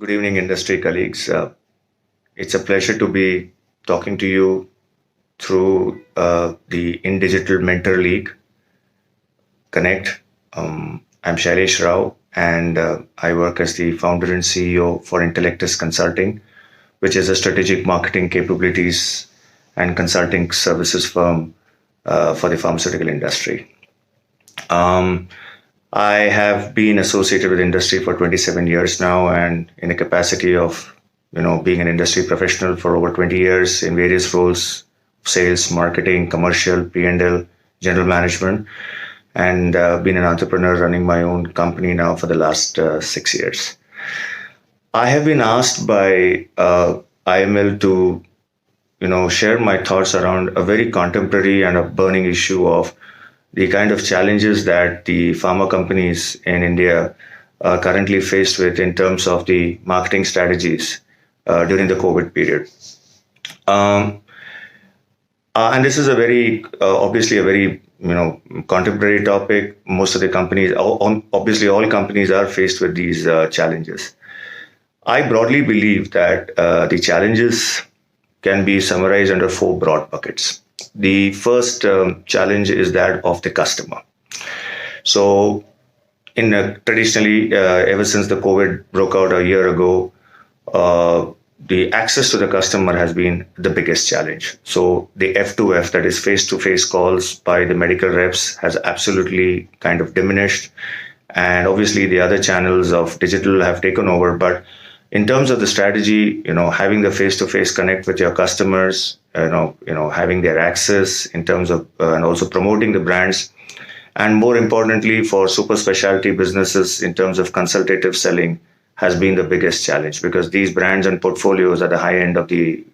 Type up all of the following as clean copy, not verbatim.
Good evening, industry colleagues. It's a pleasure to be talking to you through the Indigital Mentor League Connect. I'm Shailesh Rau, and I work as the founder and CEO for Intellectus Consulting, which is a strategic marketing capabilities and consulting services firm for the pharmaceutical industry. Um, I have been associated with industry for 27 years now, and in a capacity of being an industry professional for over 20 years in various roles: sales, marketing, commercial, P&L, general management, and been an entrepreneur running my own company now for the last 6 years. I have been asked by IML to share my thoughts around a very contemporary and a burning issue of the kind of challenges that the pharma companies in India are currently faced with in terms of the marketing strategies during the COVID period. Um, and this is a very, obviously, a very contemporary topic. Most of the companies, obviously, all companies are faced with these challenges. I broadly believe that the challenges can be summarized under four broad buckets. The first challenge is that of the customer. So, traditionally, ever since the COVID broke out a year ago, the access to the customer has been the biggest challenge. So, the F2F, that is face-to-face calls by the medical reps, has absolutely kind of diminished. And obviously, the other channels of digital have taken over. But in terms of the strategy, having the face-to-face connect with your customers, having their access in terms of, and also promoting the brands, and more importantly, for super specialty businesses in terms of consultative selling, has been the biggest challenge, because these brands and portfolios at the high end of the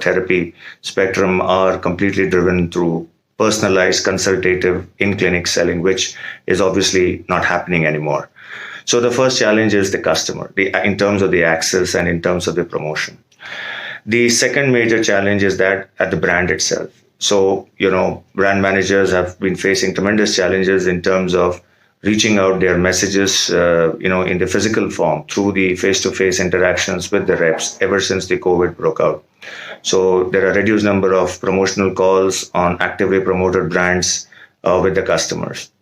therapy spectrum are completely driven through personalized consultative in-clinic selling, which is obviously not happening anymore. So the first challenge is the customer, in terms of the access and in terms of the promotion. The second major challenge is that at the brand itself. So, brand managers have been facing tremendous challenges in terms of reaching out their messages, in the physical form through the face-to-face interactions with the reps ever since the COVID broke out. So there are a reduced number of promotional calls on actively promoted brands with the customers.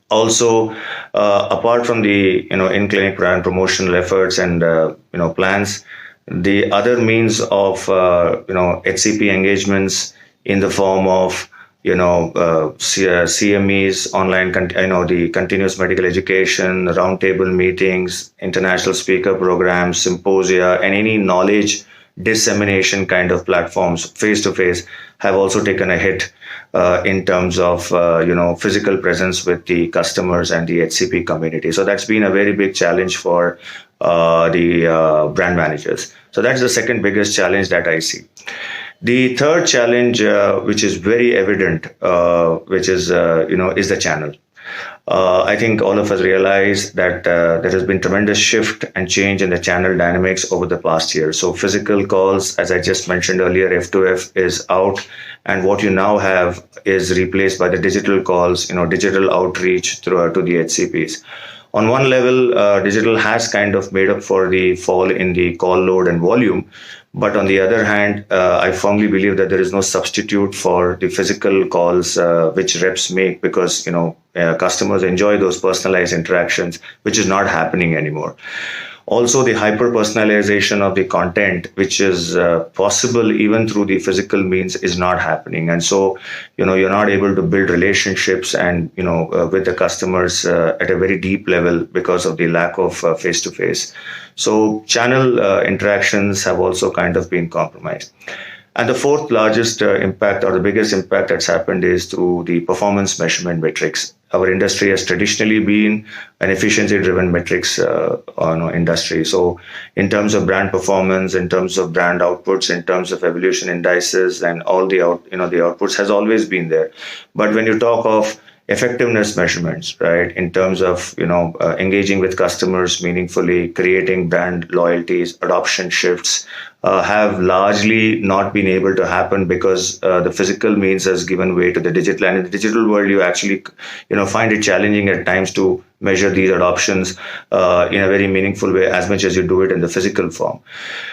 Also, apart from the in-clinic brand promotional efforts and plans, the other means of HCP engagements in the form of CMEs, online, the continuous medical education, roundtable meetings, international speaker programs, symposia, and any knowledge dissemination kind of platforms face to face have also taken a hit in terms of physical presence with the customers and the HCP community. So that's been a very big challenge for the brand managers. So that's the second biggest challenge that I see. The third challenge, which is very evident, which is is the channel. I think all of us realize that there has been tremendous shift and change in the channel dynamics over the past year. So physical calls, as I just mentioned earlier, F2F is out, and what you now have is replaced by the digital calls, digital outreach through to the HCPs. On one level, digital has kind of made up for the fall in the call load and volume. But on the other hand, I firmly believe that there is no substitute for the physical calls which reps make, because customers enjoy those personalized interactions, which is not happening anymore. Also, the hyper personalization of the content, which is possible even through the physical means, is not happening. And so, you're not able to build relationships and, with the customers at a very deep level because of the lack of face to face. So channel interactions have also kind of been compromised. And the fourth largest impact, or the biggest impact that's happened, is through the performance measurement metrics. Our industry has traditionally been an efficiency-driven metrics industry. So in terms of brand performance, in terms of brand outputs, in terms of evolution indices, and all the the outputs has always been there. But when you talk of effectiveness measurements, right? In terms of, engaging with customers meaningfully, creating brand loyalties, adoption shifts, have largely not been able to happen because the physical means has given way to the digital. And in the digital world, you actually, find it challenging at times to measure these adoptions in a very meaningful way as much as you do it in the physical form.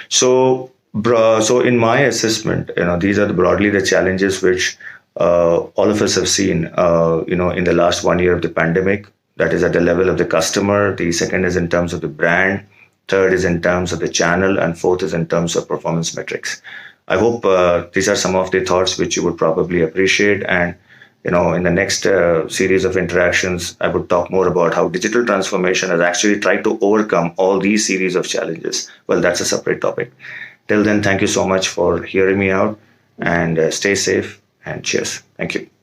So in my assessment, these are broadly the challenges which all of us have seen, in the last 1 year of the pandemic. That is at the level of the customer. The second is in terms of the brand. Third is in terms of the channel, and fourth is in terms of performance metrics. I hope these are some of the thoughts which you would probably appreciate. And in the next series of interactions, I would talk more about how digital transformation has actually tried to overcome all these series of challenges. Well, that's a separate topic. Till then, thank you so much for hearing me out, and stay safe and cheers. Thank you.